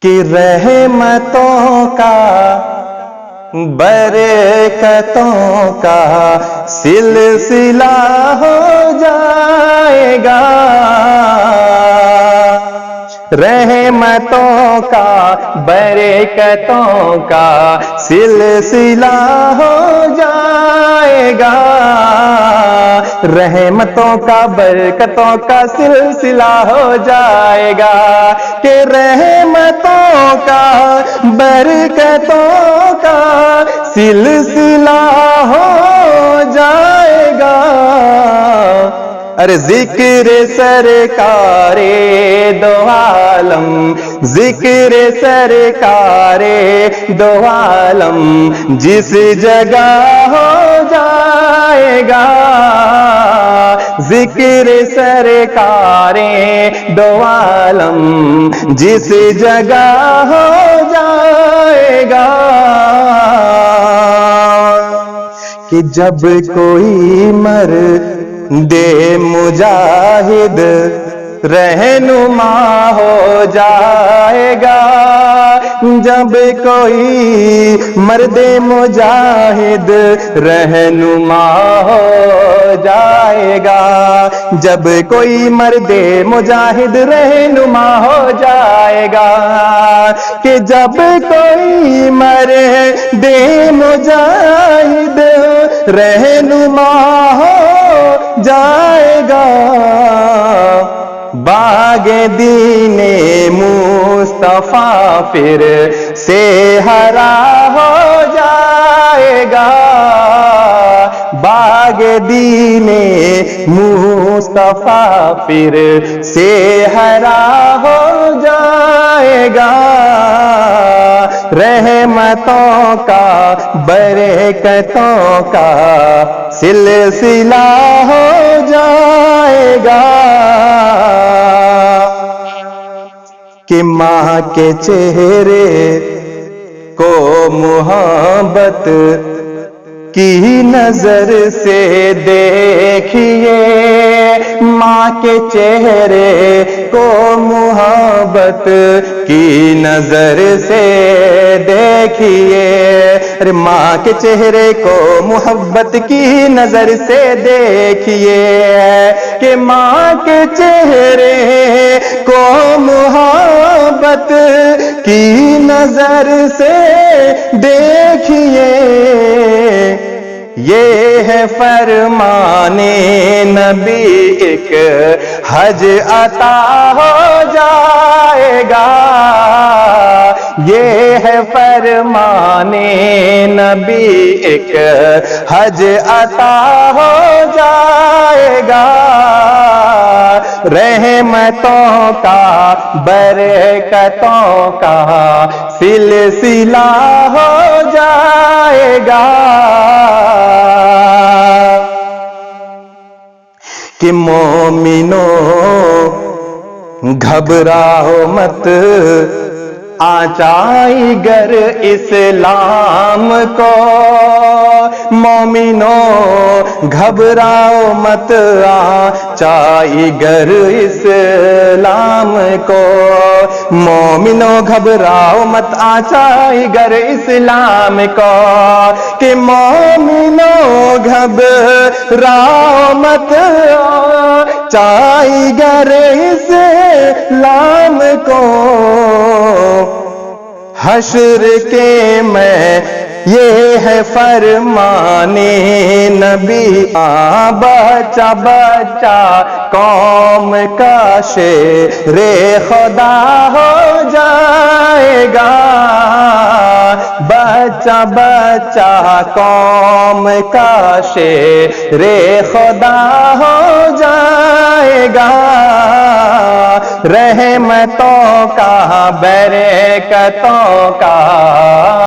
کہ رحمتوں کا برکتوں کا سلسلہ ہو جائے گا، رحمتوں کا برکتوں کا سلسلہ ہو جائے گا، رحمتوں کا برکتوں کا سلسلہ ہو جائے گا، کہ رحمتوں کا برکتوں کا سلسلہ ہو جائے گا۔ ارے ذکر سرکار دو عالم، ذکر سرکار دو عالم جس جگہ ہو جائے گا، ذکر سرکار دو عالم جس جگہ ہو جائے گا، کہ جب کوئی دے مجاہد رہنما ہو جائے گا، جب کوئی مرد مجاہد رہنما ہو جائے گا، جب کوئی مرد مجاہد رہنما ہو جائے گا، کہ جب کوئی مرد مجاہد رہنما ہو جائے گا، باغ دین مصطفیٰ پھر سے ہرا ہو جائے گا، باغ دین مصطفیٰ پھر سے ہرا ہو جائے گا، رحمتوں کا برکتوں کا سلسلہ ہو جائے گا، کہ ماں کے چہرے کو محبت کی نظر سے دیکھیے، ماں کے چہرے کو محبت کی نظر سے دیکھیے، ارے ماں کے چہرے کو محبت کی نظر سے دیکھیے، کہ ماں کے چہرے کو محبت کی نظر سے دیکھیے، یہ ہے فرمان نبی ایک حج عطا ہو جائے گا، یہ ہے فرمان نبی ایک حج عطا ہو جائے گا، رحمتوں کا برکتوں کا سلسلہ ہو جائے گا، کہ مومنوں گھبراؤ مت آچائی گر اسلام کو، مومنوں گھبراؤ مت آچائی گر اسلام کو، مومنوں گھبراؤ مت آچائی گر اسلام کو، کہ مومنوں گھبراؤ مت آچائی گر اسلام کو، حشر کے میں یہ ہے فرمان نبی، بچہ بچہ قوم کا شیر خدا ہو جائے گا، بچہ بچہ قوم کا شیر خدا ہو جائے گا، رحمتوں کا برکتوں کا